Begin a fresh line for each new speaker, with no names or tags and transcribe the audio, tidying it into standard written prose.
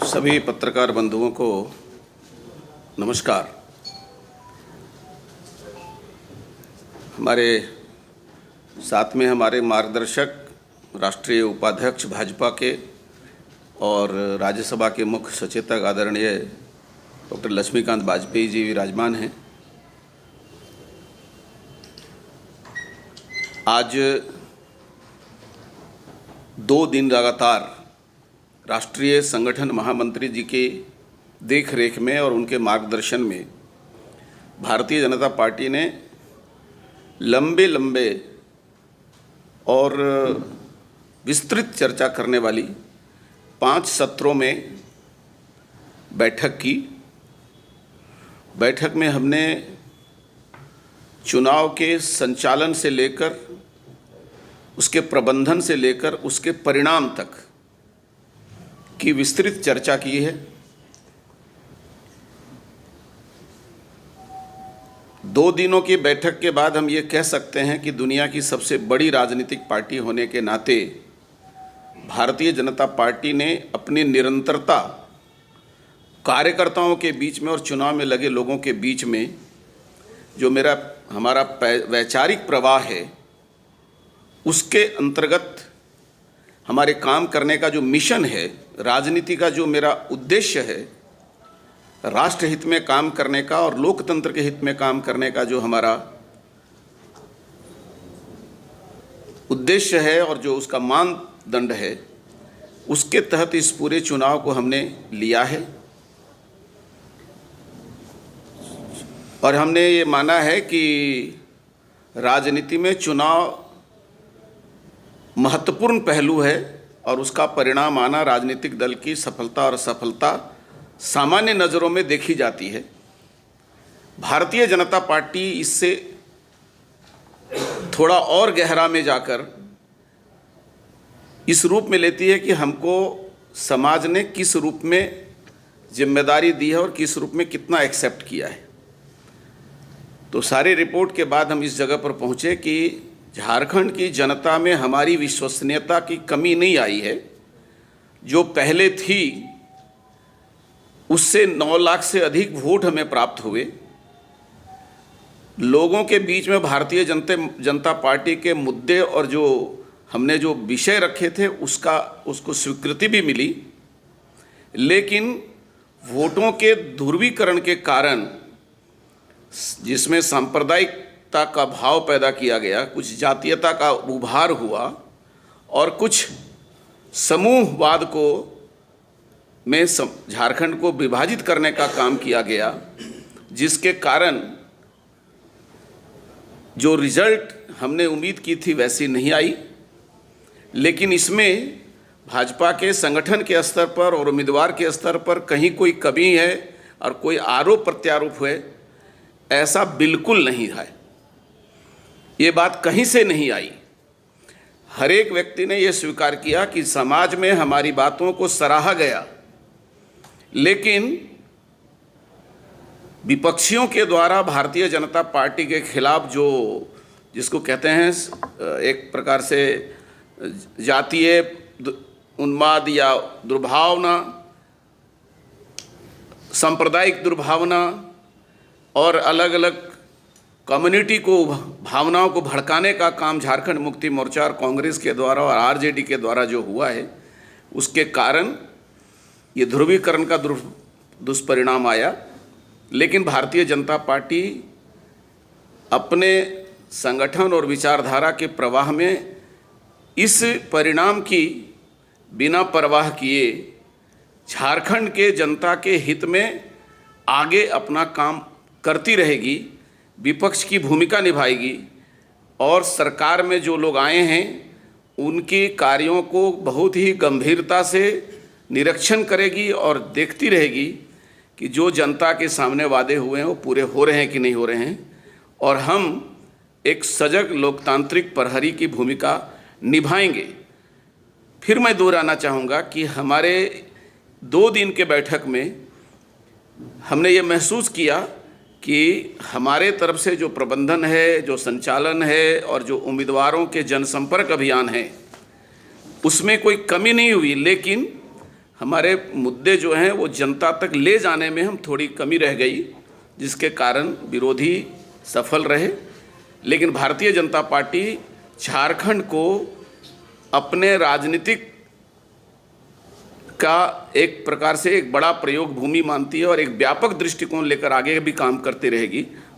सभी पत्रकार बंधुओं को नमस्कार। हमारे साथ में हमारे मार्गदर्शक, राष्ट्रीय उपाध्यक्ष भाजपा के और राज्यसभा के मुख्य सचेतक आदरणीय डॉक्टर लक्ष्मीकांत वाजपेयी जी विराजमान हैं। आज 2 दिन लगातार राष्ट्रीय संगठन महामंत्री जी के देख रेख में और उनके मार्गदर्शन में भारतीय जनता पार्टी ने लंबे और विस्तृत चर्चा करने वाली 5 सत्रों में बैठक की। बैठक में हमने चुनाव के संचालन से लेकर उसके प्रबंधन से लेकर उसके परिणाम तक की विस्तृत चर्चा की है। 2 दिनों की बैठक के बाद हम ये कह सकते हैं कि दुनिया की सबसे बड़ी राजनीतिक पार्टी होने के नाते भारतीय जनता पार्टी ने अपनी निरंतरता कार्यकर्ताओं के बीच में और चुनाव में लगे लोगों के बीच में जो हमारा वैचारिक प्रवाह है, उसके अंतर्गत हमारे काम करने का जो मिशन है, राजनीति का जो मेरा उद्देश्य है, राष्ट्र हित में काम करने का और लोकतंत्र के हित में काम करने का जो हमारा उद्देश्य है और जो उसका मानदंड है, उसके तहत इस पूरे चुनाव को हमने लिया है। और हमने ये माना है कि राजनीति में चुनाव महत्वपूर्ण पहलू है और उसका परिणाम आना राजनीतिक दल की सफलता और असफलता सामान्य नज़रों में देखी जाती है। भारतीय जनता पार्टी इससे थोड़ा और गहरा में जाकर इस रूप में लेती है कि हमको समाज ने किस रूप में जिम्मेदारी दी है और किस रूप में कितना एक्सेप्ट किया है। तो सारी रिपोर्ट के बाद हम इस जगह पर पहुँचे कि झारखंड की जनता में हमारी विश्वसनीयता की कमी नहीं आई है। जो पहले थी उससे 9 लाख से अधिक वोट हमें प्राप्त हुए। लोगों के बीच में भारतीय जनता पार्टी के मुद्दे और जो हमने जो विषय रखे थे उसको स्वीकृति भी मिली, लेकिन वोटों के ध्रुवीकरण के कारण जिसमें सांप्रदायिकता का भाव पैदा किया गया, कुछ जातीयता का उभार हुआ और कुछ समूहवाद को में झारखंड को विभाजित करने का काम किया गया, जिसके कारण जो रिजल्ट हमने उम्मीद की थी वैसी नहीं आई। लेकिन इसमें भाजपा के संगठन के स्तर पर और उम्मीदवार के स्तर पर कहीं कोई कमी है और कोई आरोप प्रत्यारोप हुए, ऐसा बिल्कुल नहीं है। ये बात कहीं से नहीं आई। हर एक व्यक्ति ने यह स्वीकार किया कि समाज में हमारी बातों को सराहा गया, लेकिन विपक्षियों के द्वारा भारतीय जनता पार्टी के खिलाफ जो जिसको कहते हैं एक प्रकार से जातीय उन्माद या दुर्भावना, सांप्रदायिक दुर्भावना और अलग अलग कम्युनिटी को भावनाओं को भड़काने का काम झारखंड मुक्ति मोर्चा और कांग्रेस के द्वारा और आरजेडी के द्वारा जो हुआ है, उसके कारण ये ध्रुवीकरण का दुष्परिणाम आया। लेकिन भारतीय जनता पार्टी अपने संगठन और विचारधारा के प्रवाह में इस परिणाम की बिना परवाह किए झारखंड के जनता के हित में आगे अपना काम करती रहेगी, विपक्ष की भूमिका निभाएगी और सरकार में जो लोग आए हैं उनके कार्यों को बहुत ही गंभीरता से निरीक्षण करेगी और देखती रहेगी कि जो जनता के सामने वादे हुए हैं वो पूरे हो रहे हैं कि नहीं हो रहे हैं, और हम एक सजग लोकतांत्रिक प्रहरी की भूमिका निभाएंगे। फिर मैं दोहराना चाहूँगा कि हमारे 2 दिन के बैठक में हमने ये महसूस किया कि हमारे तरफ से जो प्रबंधन है, जो संचालन है और जो उम्मीदवारों के जनसंपर्क अभियान है, उसमें कोई कमी नहीं हुई, लेकिन हमारे मुद्दे जो हैं वो जनता तक ले जाने में हम थोड़ी कमी रह गई, जिसके कारण विरोधी सफल रहे। लेकिन भारतीय जनता पार्टी झारखंड को अपने राजनीतिक का एक प्रकार से एक बड़ा प्रयोग भूमि मानती है और एक व्यापक दृष्टिकोण लेकर आगे भी काम करती रहेगी।